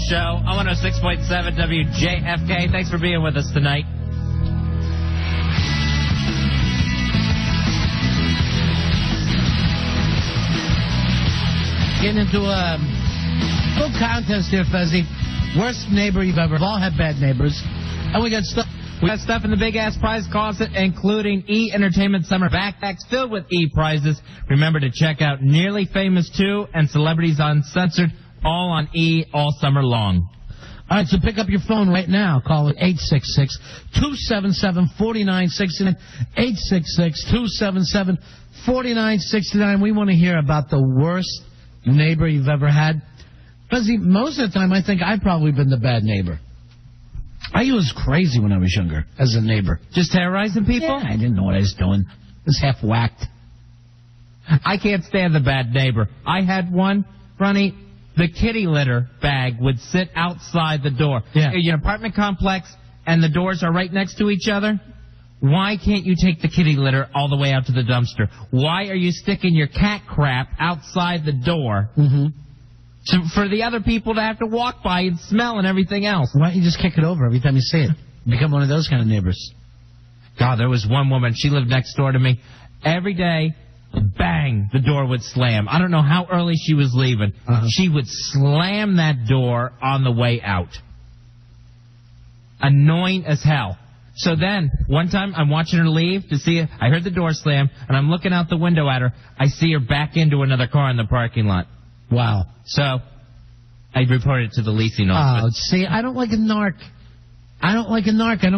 show on 106.7 WJFK. Thanks for being with us tonight. Getting into a little contest here, Fezzi. Worst neighbor you've ever. We've all had bad neighbors. And we got stuff. We got stuff in the big-ass prize closet, including E! Entertainment Summer backpacks filled with E! Prizes. Remember to check out Nearly Famous 2 and Celebrities Uncensored, all on E! all summer long. All right, so pick up your phone right now. Call it 866-277-4969. 866-277-4969. We want to hear about the worst neighbor you've ever had. Because most of the time, I think I've probably been the bad neighbor. I was crazy when I was younger as a neighbor. Just terrorizing people? Yeah, I didn't know what I was doing. I was half whacked. I can't stand the bad neighbor. I had one, Ronnie. The kitty litter bag would sit outside the door. Yeah. Your apartment complex and the doors are right next to each other. Why can't you take the kitty litter all the way out to the dumpster? Why are you sticking your cat crap outside the door for the other people to have to walk by and smell and everything else? Why don't you just kick it over every time you see it? Become one of those kind of neighbors. God, there was one woman. She lived next door to me. Every day, bang, the door would slam. I don't know how early she was leaving. She would slam that door on the way out. Annoying as hell. So then, one time, I'm watching her leave to see, I heard the door slam, and I'm looking out the window at her. I see her back into another car in the parking lot. Wow. So, I reported it to the leasing office. Oh, see, I don't like a narc. I don't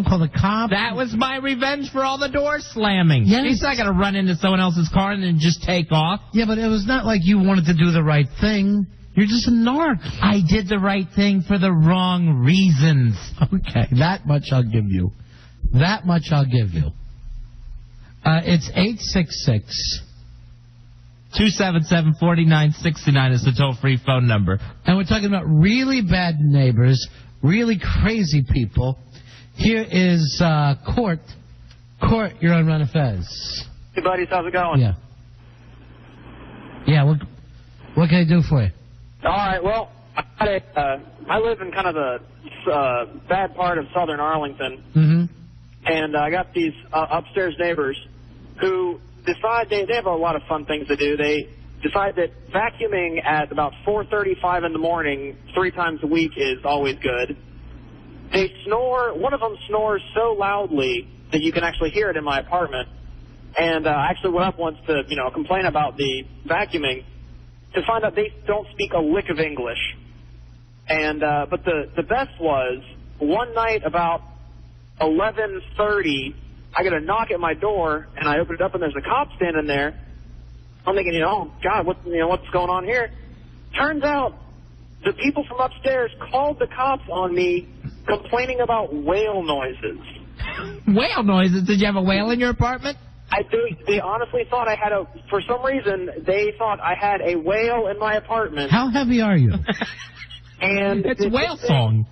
call the cops. That was my revenge for all the doors slamming. Yes. She's not going to run into someone else's car and then just take off. Yeah, but it was not like you wanted to do the right thing. You're just a narc. I did the right thing for the wrong reasons. Okay, that much I'll give you. It's 866-277-4969 is the toll-free phone number. And we're talking about really bad neighbors, really crazy people. Here is Court. Court, you're on Run of Fez. Hey, buddies, how's it going? Yeah, what can I do for you? All right, well, I live in kind of the bad part of southern Arlington. And I got these upstairs neighbors who decide they have a lot of fun things to do. They decide that vacuuming at about 4:35 in the morning 3 times a week is always good. They snore. One of them snores so loudly that you can actually hear it in my apartment. And I actually went up once to, complain about the vacuuming to find out they don't speak a lick of English. And but the best was one night about 11:30, I get a knock at my door, and I open it up, and there's a cop standing there. I'm thinking, oh, God, what's going on here? Turns out the people from upstairs called the cops on me complaining about whale noises. Whale noises? Did you have a whale in your apartment? They honestly thought I had for some reason, they thought I had a whale in my apartment. How heavy are you? And it's whale song.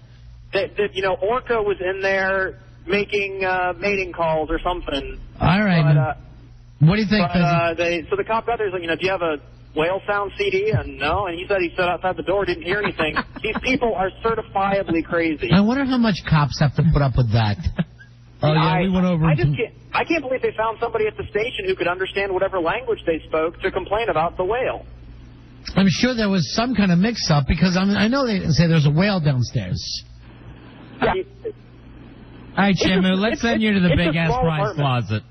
That Orca was in there making mating calls or something. All right. But, what do you think? So the cop got there, like, do you have a whale sound CD? And no. And he said he stood outside the door, didn't hear anything. These people are certifiably crazy. I wonder how much cops have to put up with that. Oh, yeah, we went over. I can't believe they found somebody at the station who could understand whatever language they spoke to complain about the whale. I'm sure there was some kind of mix-up because I know they say there's a whale downstairs. Yeah. All right, Shamu, let's send you to the big-ass prize closet.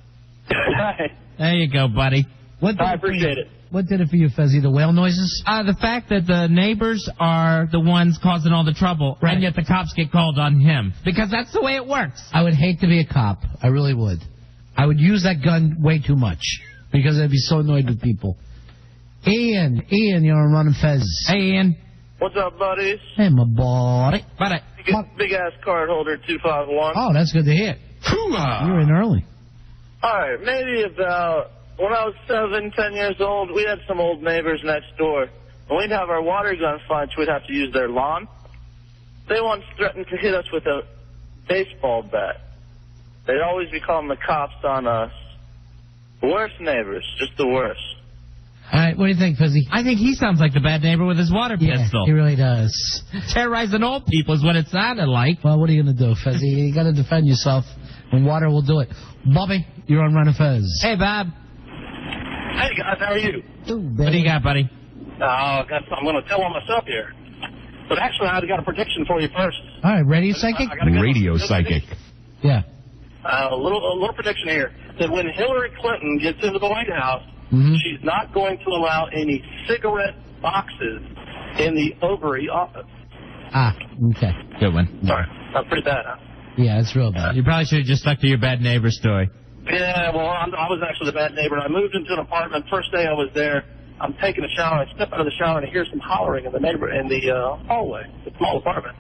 There you go, buddy. I appreciate it. What did it for you, Fezzi? The whale noises? The fact that the neighbors are the ones causing all the trouble, right, and yet the cops get called on him. Because that's the way it works. I would hate to be a cop. I really would. I would use that gun way too much because I'd be so annoyed with people. Ian, you're on Run and Fez. Hey, Ian. What's up, buddies? Hey, my boy. Big-ass card holder 251. Oh, that's good to hear. You're in early. All right, maybe about... When I was 7, 10 years old, we had some old neighbors next door. When we'd have our water gun fights, we'd have to use their lawn. They once threatened to hit us with a baseball bat. They'd always be calling the cops on us. Worst neighbors, just the worst. All right, what do you think, Fuzzy? I think he sounds like the bad neighbor with his water pistol. He really does. Terrorizing old people is what it sounded like. Well, what are you going to do, Fuzzy? You got to defend yourself, and water will do it. Bobby, you're on Run of Fez. Hey, Bob. Hey, guys, how are you? What do you got, buddy? I'm going to tell on myself here. But actually, I've got a prediction for you first. All right, Radio Psychic? Radio Psychic. Yeah. A little prediction here. That when Hillary Clinton gets into the White House, she's not going to allow any cigarette boxes in the Ovary office. Ah, okay. Good one. Sorry. That's pretty bad, huh? Yeah, it's real bad. You probably should have just stuck to your bad neighbor story. Yeah, well, I was actually the bad neighbor. I moved into an apartment. First day I was there, I'm taking a shower. I step out of the shower and I hear some hollering in the hallway. It's a small apartment.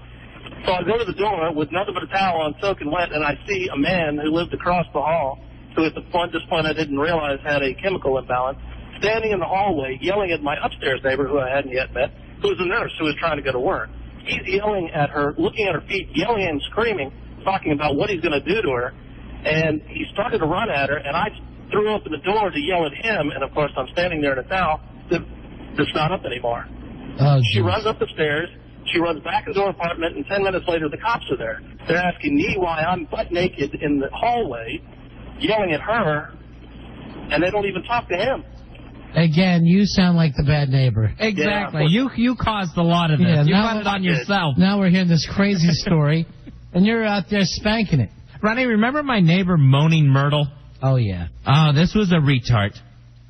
So I go to the door with nothing but a towel on, soaking wet, and I see a man who lived across the hall, who at this point I didn't realize had a chemical imbalance, standing in the hallway yelling at my upstairs neighbor, who I hadn't yet met, who was a nurse who was trying to go to work. He's yelling at her, looking at her feet, yelling and screaming, talking about what he's going to do to her. And he started to run at her, and I threw open the door to yell at him, and of course I'm standing there in a towel. That's not up anymore. Oh, she runs up the stairs. She runs back into her apartment, and 10 minutes later, the cops are there. They're asking me why I'm butt naked in the hallway, yelling at her, and they don't even talk to him. Again, you sound like the bad neighbor. Exactly. Yeah, you caused a lot of this. Yeah, you got it on yourself. Now we're hearing this crazy story, and you're out there spanking it. Ronnie, remember my neighbor Moaning Myrtle? Oh, yeah. Oh, this was a retard.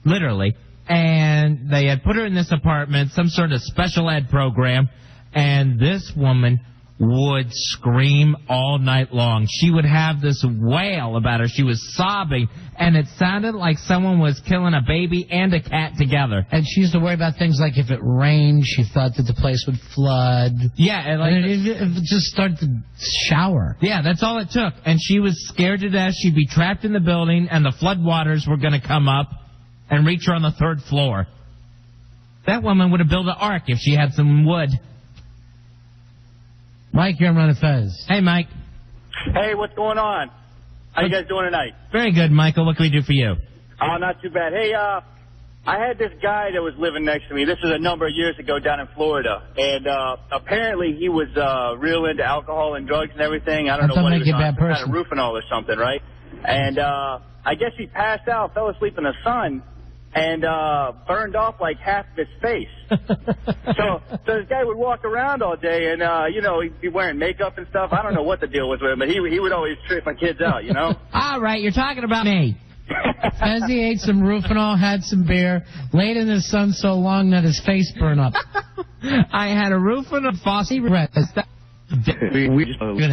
Literally. And they had put her in this apartment, some sort of special ed program, and this woman would scream all night long. She would have this wail about her. She was sobbing, and it sounded like someone was killing a baby and a cat together. And she used to worry about things like if it rained, she thought that the place would flood. Yeah, and like it just started to shower. Yeah, that's all it took. And she was scared to death. She'd be trapped in the building, and the floodwaters were going to come up and reach her on the 3rd floor. That woman would have built an ark if she had some wood. Mike, you're on Run of Fez. Hey, Mike. Hey, what's going on? How you guys doing tonight? Very good, Michael. What can we do for you? Oh, not too bad. Hey, I had this guy that was living next to me. This was a number of years ago down in Florida. And apparently he was real into alcohol and drugs and everything. I don't know what he was on, some kind of roofenol or something, right? And I guess he passed out, fell asleep in the sun, and burned off like half of his face. So this guy would walk around all day, and, he'd be wearing makeup and stuff. I don't know what the deal was with him, but he would always trip my kids out, you know? All right, you're talking about me. As he ate some Roofenol, had some beer, laid in the sun so long that his face burned up. I had a Roofenol Fossey Red. We just do it.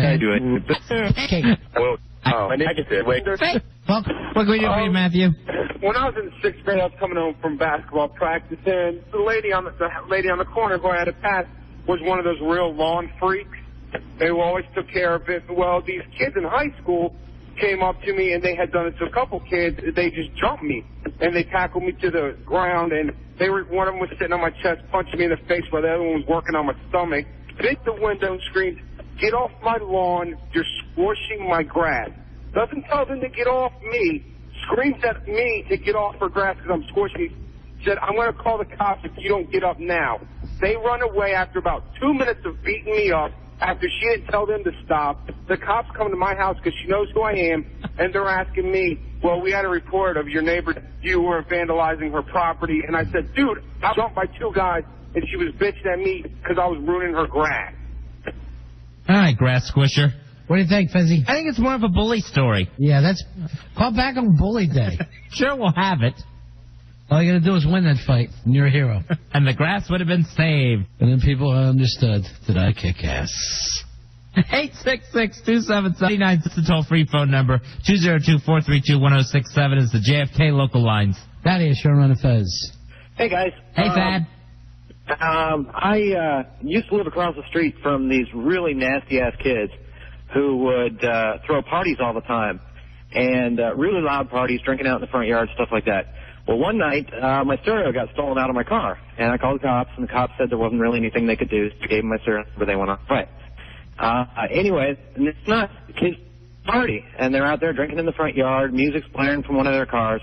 Okay. Well, I just did. Wait. What can we do for you, Matthew? When I was in 6th grade, I was coming home from basketball practice, and the lady on the corner who I had to pass was one of those real lawn freaks. They always took care of it. Well, these kids in high school came up to me, and they had done it to a couple kids. They just jumped me, and they tackled me to the ground, and one of them was sitting on my chest, punching me in the face, while the other one was working on my stomach. Hit the window and screamed, "Get off my lawn, you're squishing my grass." Doesn't tell them to get off me, screams at me to get off her grass because I'm squishing. Said, "I'm going to call the cops if you don't get up now." They run away after about 2 minutes of beating me up. After she didn't tell them to stop, the cops come to my house because she knows who I am, and they're asking me, "Well, we had a report of your neighbor. You were vandalizing her property." And I said, "Dude, I jumped by 2 guys, and she was bitching at me because I was ruining her grass." All right, grass squisher. What do you think, Fezzy? I think it's more of a bully story. Yeah, call back on Bully Day. Sure, we'll have it. All you got to do is win that fight, and you're a hero. And the grass would have been saved. And then people understood that I kick ass. 866-277-79 is the toll-free phone number. 202-432-1067 is the JFK local lines. That is your Run of Fez. Hey, guys. Hey, Thad. I used to live across the street from these really nasty-ass kids who would throw parties all the time, and really loud parties, drinking out in the front yard, stuff like that. Well, one night, my stereo got stolen out of my car, and I called the cops, and the cops said there wasn't really anything they could do, so I gave them my stereo, but they went on. Right. Anyway, and it's not the kids' party, and they're out there drinking in the front yard, music's blaring from one of their cars.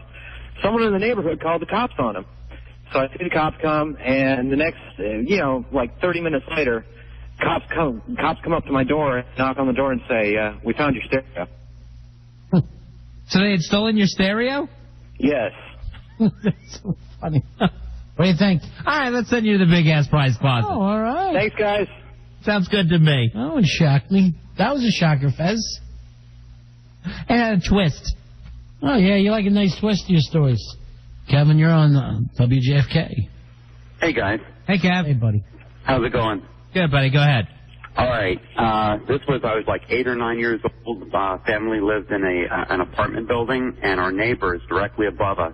Someone in the neighborhood called the cops on them. So I see the cops come, and the next, like 30 minutes later, cops come up to my door, knock on the door, and say, "We found your stereo." So they had stolen your stereo? Yes. That's so funny. What do you think? All right, let's send you to the big-ass prize closet. Oh, all right. Thanks, guys. Sounds good to me. That would shock me. That was a shocker, Fez. And a twist. Oh, yeah, you like a nice twist to your stories. Kevin, you're on WJFK. Hey, guys. Hey, Kev. Hey, buddy. How's it going? Good, buddy. Go ahead. All right. I was like 8 or 9 years old. Family lived in an apartment building, and our neighbors directly above us,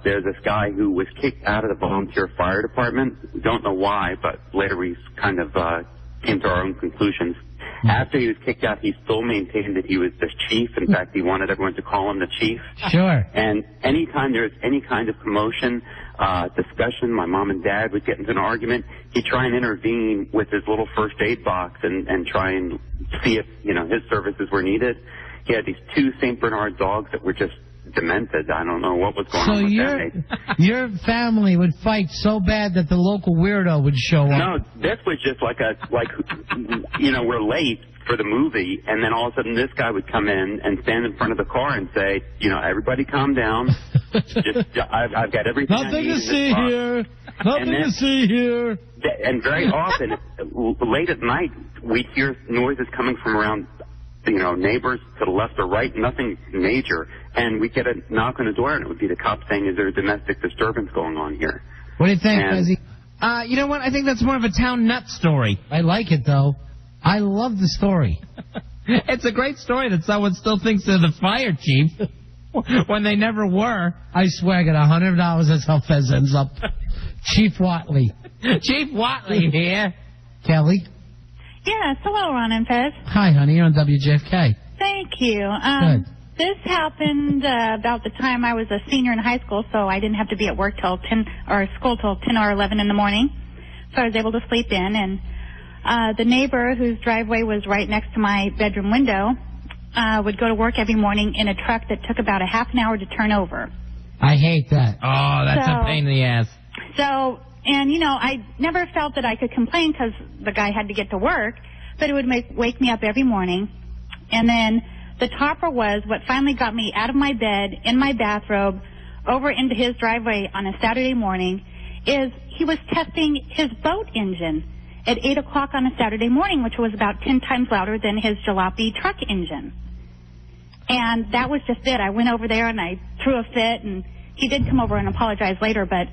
there's this guy who was kicked out of the volunteer fire department. We don't know why, but later we kind of came to our own conclusions. After he was kicked out, he still maintained that he was the chief. In fact, he wanted everyone to call him the chief. Sure. And anytime there's any kind of commotion, discussion, my mom and dad would get into an argument, he'd try and intervene with his little first aid box and try and see if, his services were needed. He had these 2 St. Bernard dogs that were just demented. I don't know what was going on with that. Your family would fight so bad that the local weirdo would show up. No, this was just we're late for the movie, and then all of a sudden this guy would come in and stand in front of the car and say, everybody calm down. I've got everything I Nothing need to see here. Nothing to see here. And very often, late at night, we'd hear noises coming from around, neighbors to the left or right, nothing major. And we'd get a knock on the door, and it would be the cops saying, "Is there a domestic disturbance going on here?" What do you think, Fezzy? You know what? I think that's more of a town nut story. I like it, though. I love the story. It's a great story that someone still thinks they're the fire chief when they never were. I swear I got $100. That's how Fez ends up. Chief Watley. Chief Watley here. Kelly? Yes, hello, Ron and Fez. Hi, honey. You're on WJFK. Thank you. Good. This happened about the time I was a senior in high school, so I didn't have to be at work till 10 or school till 10 or 11 in the morning. So I was able to sleep in, and the neighbor whose driveway was right next to my bedroom window would go to work every morning in a truck that took about a half an hour to turn over. I hate that. Oh, that's a pain in the ass. So, and I never felt that I could complain because the guy had to get to work, but it would wake me up every morning. And then the topper was what finally got me out of my bed, in my bathrobe, over into his driveway on a Saturday morning, is he was testing his boat engine at 8 o'clock on a Saturday morning, which was about 10 times louder than his jalopy truck engine. And that was just it. I went over there and I threw a fit, and he did come over and apologize later, but,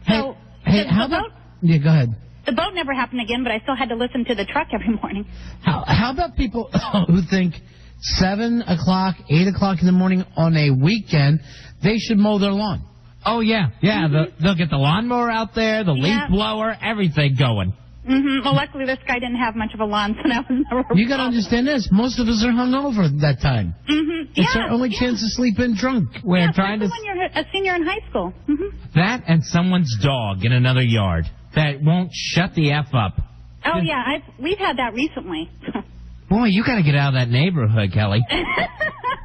So, how about... Yeah, go ahead. The boat never happened again, but I still had to listen to the truck every morning. How about people who think 7 o'clock, 8 o'clock in the morning on a weekend, they should mow their lawn? Oh, yeah. Yeah, they'll get the lawnmower out there, the leaf blower, everything going. Mm-hmm. Well, luckily this guy didn't have much of a lawn, so that was never a You got to understand this. Most of us are hungover at that time. Mm-hmm. It's our only chance to sleep in drunk. We're trying to... when you're a senior in high school. Mm-hmm. That and someone's dog in another yard that won't shut the F up. Oh, yeah, we've had that recently. Boy, you got to get out of that neighborhood, Kelly.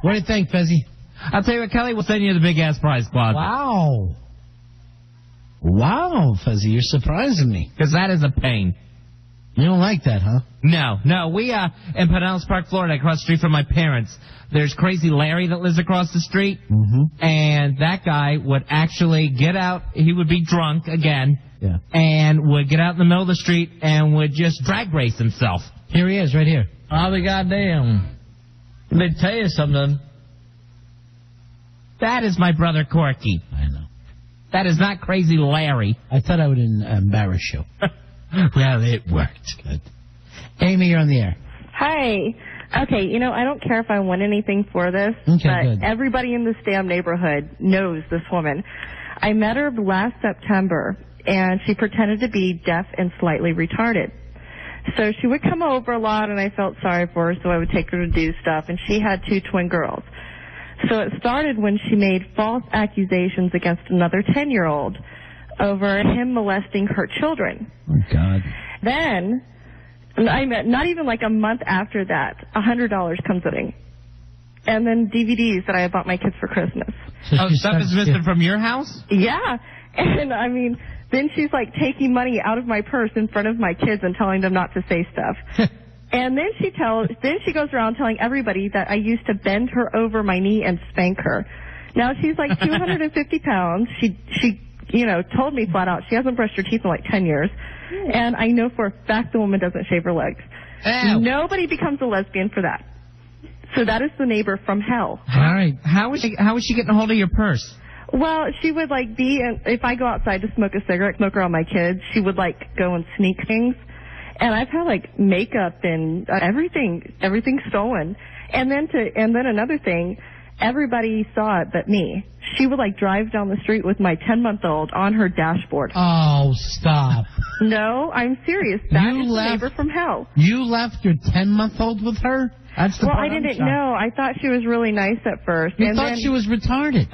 What do you think, Fezzy? I'll tell you what, Kelly, we'll send you the big-ass prize closet. Wow. Wow, Fezzy, you're surprising me. Because that is a pain. You don't like that, huh? No. We, in Pinellas Park, Florida, across the street from my parents, there's Crazy Larry that lives across the street. Mm-hmm. And that guy would actually get out. He would be drunk again. Yeah. And would get out in the middle of the street and would just drag race himself. Here he is, right here. I'll be goddamn. Let me tell you something. That is my brother Corky. I know. That is not Crazy Larry. I thought I would embarrass you. Well, it worked. Good. Amy, you're on the air. Hi. Okay, I don't care if I won anything for this, but good. Everybody in this damn neighborhood knows this woman. I met her last September, and she pretended to be deaf and slightly retarded. So she would come over a lot, and I felt sorry for her, so I would take her to do stuff, and she had 2 twin girls. So it started when she made false accusations against another 10-year-old over him molesting her children. Oh, God. Then, not even like a month after that, $100 comes in. And then DVDs that I had bought my kids for Christmas. Oh, stuff is missing from your house? Yeah. And, I mean, then she's, like, taking money out of my purse in front of my kids and telling them not to say stuff. And then she goes around telling everybody that I used to bend her over my knee and spank her. Now she's like 250 pounds. She told me flat out she hasn't brushed her teeth in like 10 years. And I know for a fact the woman doesn't shave her legs. Ew. Nobody becomes a lesbian for that. So that is the neighbor from hell. All right. How is she getting a hold of your purse? Well, she would like if I go outside to smoke a cigarette, smoke around my kids, she would like go and sneak things. And I've had like makeup and everything stolen. And then another thing, everybody saw it but me. She would like drive down the street with my 10-month-old on her dashboard. Oh, stop. No, I'm serious. That is the neighbor from hell. You left your 10-month-old with her? That's the part I didn't know. I thought she was really nice at first. You thought she was retarded?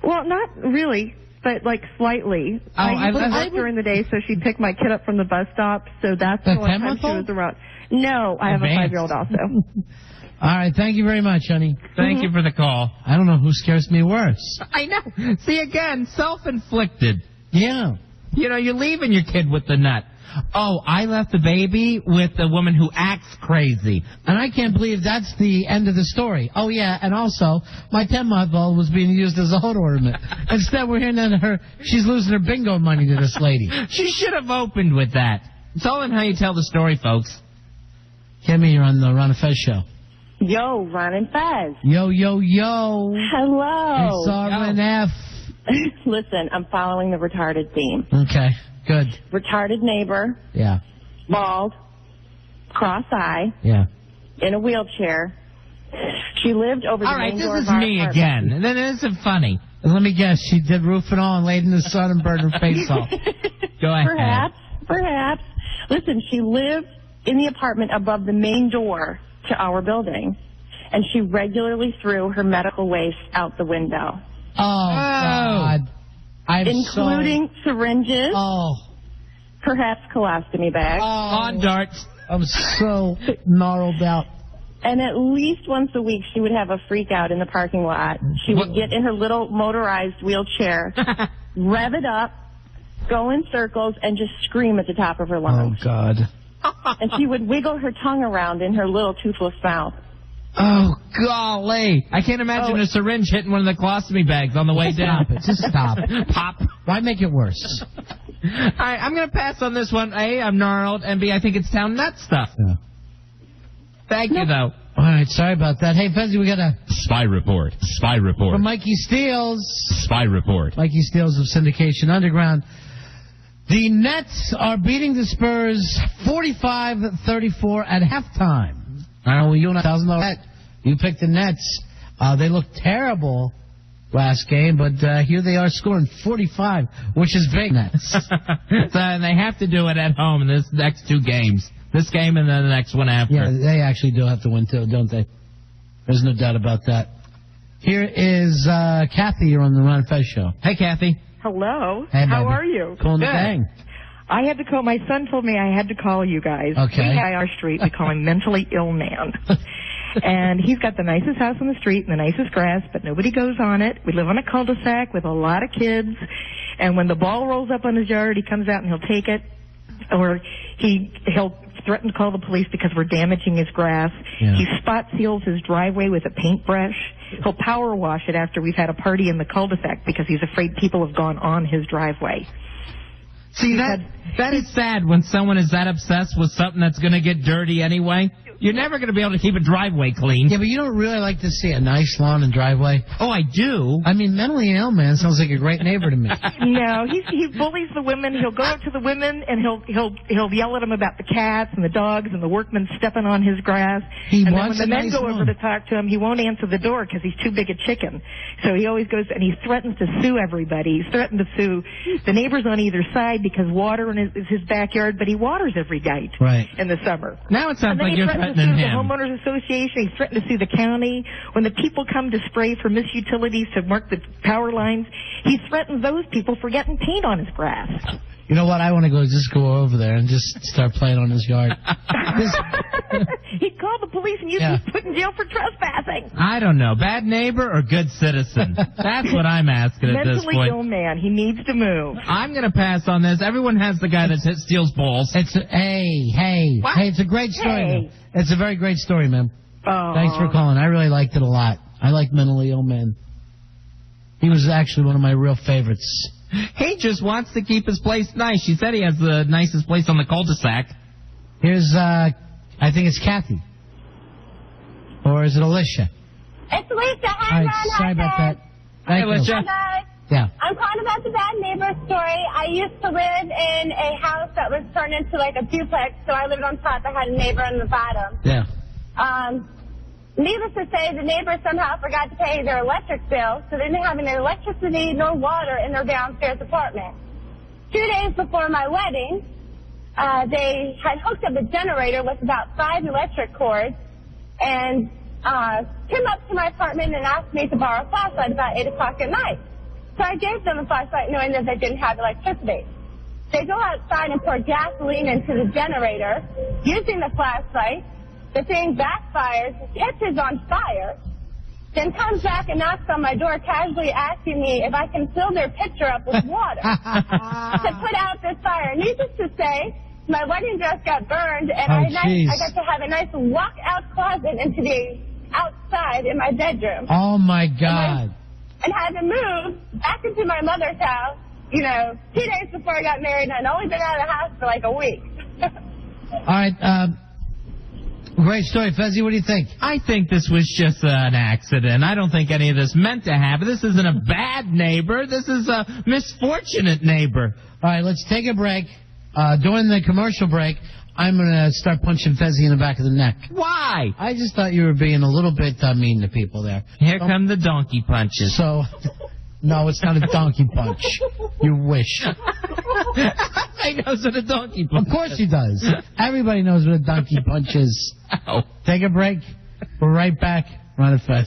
Well, not really, but like slightly. I worked during the day, so she'd pick my kid up from the bus stop. So that's the only time she was around. No, I have a 5-year-old also. All right, thank you very much, honey. Thank you for the call. I don't know who scares me worse. I know. See, again, self-inflicted. Yeah. You're leaving your kid with the nut. Oh, I left the baby with a woman who acts crazy. And I can't believe that's the end of the story. Oh, yeah, and also, my 10-month-old was being used as a hood ornament. Instead, we're hearing that she's losing her bingo money to this lady. She should have opened with that. It's all in how you tell the story, folks. Kimmy, you're on the Ron and Fez show. Yo, Ron and Fez. Yo, yo, yo. Hello. It's R&F. Listen, I'm following the retarded theme. Okay, good. Retarded neighbor. Yeah. Bald. Cross-eye. Yeah. In a wheelchair. She lived over the main door of our All right, this is me again. And then it isn't funny. Let me guess, she did roof and all and laid in the sun and burned her face off. Go ahead. Perhaps. Listen, she lived in the apartment above the main door to our building, and she regularly threw her medical waste out the window. Oh, God. Including syringes. Oh. Perhaps colostomy bags. On darts. I'm so gnarled out. And at least once a week, she would have a freak out in the parking lot. She would get in her little motorized wheelchair, rev it up, go in circles, and just scream at the top of her lungs. Oh, God. And she would wiggle her tongue around in her little toothless mouth. Oh, golly. I can't imagine a syringe hitting one of the colostomy bags on the way down. Just stop. Pop. Why make it worse? All right, I'm going to pass on this one. A, I'm gnarled, and B, I think it's town nut stuff. Yeah. Thank you, though. All right, sorry about that. Hey, Fezzi, we got a... Spy report. Spy report. From Mikey Steele. Spy report. Mikey Steele of Syndication Underground. The Nets are beating the Spurs 45-34 at halftime. Well, you and a $1,000 bet. You picked the Nets. They looked terrible last game, but here they are scoring 45, which is big Nets. So they have to do it at home in this next two games. This game and then the next one after. Yeah, they actually do have to win, too, don't they? There's no doubt about that. Here is Kathy. You're on the Ron Fez Show. Hey, Kathy. Hello. Hey, how baby. are you? Cool in the gang. I had to call. My son told me I had to call you guys. Okay. We have our street. We call him Mentally Ill Man. And he's got the nicest house on the street and the nicest grass, but nobody goes on it. We live on a cul-de-sac with a lot of kids. And when the ball rolls up on his yard, he comes out and he'll take it. Or he'll threaten to call the police because we're damaging his grass. Yeah. He spot seals his driveway with a paintbrush. He'll power wash it after we've had a party in the cul-de-sac because he's afraid people have gone on his driveway. See, that is sad when someone is that obsessed with something that's going to get dirty anyway. You're never going to be able to keep a driveway clean. Yeah, but you don't really like to see a nice lawn and driveway. Oh, I do. I mean, Mentally Ill Man sounds like a great neighbor to me. No, he bullies the women. He'll go up to the women and he'll yell at them about the cats and the dogs and the workmen stepping on his grass. And then when the men go over to talk to him, he won't answer the door because he's too big a chicken. So he always goes and he threatens to sue everybody. He's threatened to sue the neighbors on either side because water is his backyard, but he waters every night in the summer. Now it sounds like you're threatening the him. homeowners association. He's threatened to sue the county. When the people come to spray for misutilities to mark the power lines, he threatens those people for getting paint on his grass. You know what? I want to just go over there and just start playing on his yard. He'd call the police and you'd be put in jail for trespassing. I don't know. Bad neighbor or good citizen? That's what I'm asking at this point. Mentally ill man. He needs to move. I'm going to pass on this. Everyone has the guy that steals balls. Hey, it's a great story. Man. It's a very great story, man. Thanks for calling. I really liked it a lot. I like mentally ill men. He was actually one of my real favorites. He just wants to keep his place nice. She said he has the nicest place on the cul-de-sac. Here's, I think it's Kathy. Or is it Alicia? It's Alicia. Hi, All right, sorry about that. Hey, Alicia. Hi, guys. Yeah. I'm calling about the bad neighbor story. I used to live in a house that was turned into like a duplex, so I lived on top. I had a neighbor on the bottom. Yeah. Needless to say, the neighbor somehow forgot to pay their electric bill, so they didn't have any electricity nor water in their downstairs apartment. 2 days before my wedding, they had hooked up a generator with about 5 electric cords and came up to my apartment and asked me to borrow a flashlight about 8 o'clock at night. So I gave them a flashlight knowing that they didn't have electricity. They go outside and pour gasoline into the generator using the flashlight. The thing backfires, catches on fire, then comes back and knocks on my door casually asking me if I can fill their pitcher up with water to put out this fire. Needless to say, my wedding dress got burned, and I got to have a nice walk-out closet into the outside in my bedroom. Oh, my God. And had to move back into my mother's house, 2 days before I got married, and I'd only been out of the house for like a week. All right, great story. Fezzi, what do you think? I think this was just an accident. I don't think any of this meant to happen. This isn't a bad neighbor. This is a misfortunate neighbor. All right, let's take a break. During the commercial break, I'm going to start punching Fezzi in the back of the neck. Why? I just thought you were being a little bit mean to people there. Here come the donkey punches. So, no, it's not a donkey punch. You wish. He knows what a donkey punch is. Of course he does. Everybody knows what a donkey punch is. Ow. Take a break. We're right back. Run it fast.